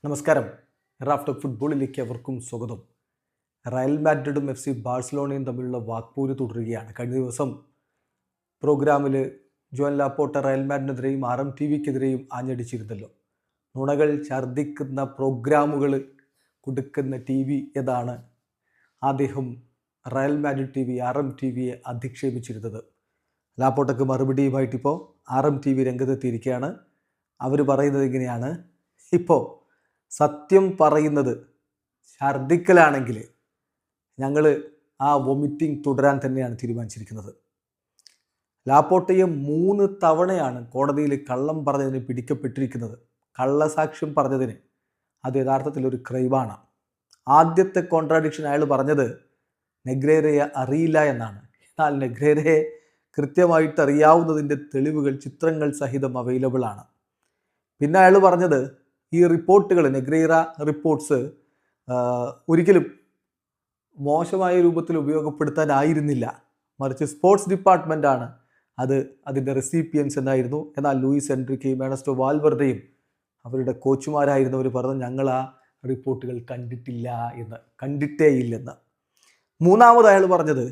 നമസ്കാരം. റാഫ്റ്റോക്ക് ഫുട്ബോളിലേക്ക് അവർക്കും സ്വാഗതം. റയൽ മാഡ്രിഡും FC ബാഴ്സലോണയും തമ്മിലുള്ള വാക്പോര് തുടരുകയാണ്. കഴിഞ്ഞ ദിവസം പ്രോഗ്രാമിൽ ജോൻ ലാപ്പോർട്ട റയൽ മാഡ്രിഡിനെതിരെയും RMTVക്കെതിരെയും ആഞ്ഞടിച്ചിരുന്നല്ലോ. നുണകൾ ഛർദ്ദിക്കുന്ന പ്രോഗ്രാമുകൾ കൊടുക്കുന്ന TV ഏതാണ്? അദ്ദേഹം റയൽ മാഡ്രിഡ് TV RMTVയെ അധിക്ഷേപിച്ചിരുന്നത്. ലാപ്പോർട്ടക്ക് മറുപടിയുമായിട്ടിപ്പോൾ RMTV രംഗത്തെത്തിയിരിക്കുകയാണ്. അവർ പറയുന്നത് ഇങ്ങനെയാണ്: ഇപ്പോൾ സത്യം പറയുന്നത് ഛർദ്ദിക്കലാണെങ്കിൽ ഞങ്ങൾ ആ വൊമിറ്റിംഗ് തുടരാൻ തന്നെയാണ് തീരുമാനിച്ചിരിക്കുന്നത്. ലാപ്പോർട്ടയെ 3 തവണയാണ് കോടതിയിൽ കള്ളം പറഞ്ഞതിന് പിടിക്കപ്പെട്ടിരിക്കുന്നത്. കള്ളസാക്ഷ്യം പറഞ്ഞതിന്. അത് യഥാർത്ഥത്തിൽ ഒരു ക്രൈമാണ്. ആദ്യത്തെ കോൺട്രാഡിക്ഷൻ അയാൾ പറഞ്ഞത് നെഗ്രേരയെ അറിയില്ല എന്നാണ്. എന്നാൽ നെഗ്രേരയെ കൃത്യമായിട്ട് അറിയാവുന്നതിൻ്റെ തെളിവുകൾ ചിത്രങ്ങൾ സഹിതം അവൈലബിൾ ആണ്. പിന്നെ അയാൾ പറഞ്ഞത് ഈ റിപ്പോർട്ടുകൾ, നെഗ്രേറ റിപ്പോർട്ട്സ് ഒരിക്കലും മോശമായ രൂപത്തിൽ ഉപയോഗപ്പെടുത്താനായിരുന്നില്ല, മറിച്ച് സ്പോർട്സ് ഡിപ്പാർട്ട്മെൻറ്റാണ് അതിൻ്റെ റെസിപ്പിയൻസ് എന്നായിരുന്നു. എന്നാൽ ലൂയിസ് എൻറിക്കയും ഏണസ്റ്റോ വാൽവർദയും അവരുടെ കോച്ചുമാരായിരുന്നവർ പറഞ്ഞു ഞങ്ങൾ ആ റിപ്പോർട്ടുകൾ കണ്ടിട്ടേ ഇല്ലെന്ന്. മൂന്നാമത് അയാൾ പറഞ്ഞത്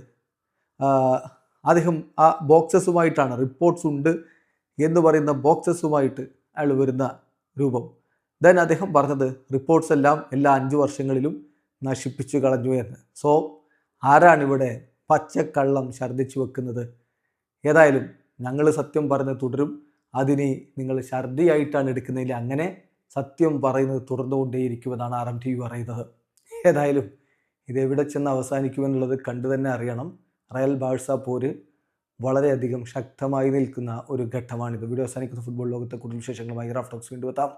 അദ്ദേഹം ആ ബോക്സസുമായിട്ടാണ്, റിപ്പോർട്ട്സ് ഉണ്ട് എന്ന് പറയുന്ന ബോക്സസുമായിട്ട് അയാൾ വരുന്ന രൂപം. ദെൻ അദ്ദേഹം പറഞ്ഞത് റിപ്പോർട്ട്സ് എല്ലാ 5 വർഷങ്ങളിലും നശിപ്പിച്ചു കളഞ്ഞു എന്ന്. സോ ആരാണിവിടെ പച്ചക്കള്ളം ഛർദ്ദിച്ചു വെക്കുന്നത്? ഏതായാലും ഞങ്ങൾ സത്യം പറഞ്ഞ് തുടരും. അതിന് നിങ്ങൾ ഛർദ്ദിയായിട്ടാണ് എടുക്കുന്നതിൽ അങ്ങനെ സത്യം പറയുന്നത് തുടർന്നുകൊണ്ടേയിരിക്കുമെന്നാണ് RMTV പറയുന്നത്. ഏതായാലും ഇതെവിടെ ചെന്ന് അവസാനിക്കുമെന്നുള്ളത് കണ്ടു തന്നെ അറിയണം. റയൽ ബാഴ്സ പോര് വളരെയധികം ശക്തമായി നിൽക്കുന്ന ഒരു ഘട്ടമാണിത്. വീഡിയോ അവസാനിക്കുന്ന ഫുട്ബോൾ ലോകത്തെ കൂടുതൽ വിശേഷങ്ങളുമായി റാഫ്റ്റോക്സ് വീണ്ടും എത്താം.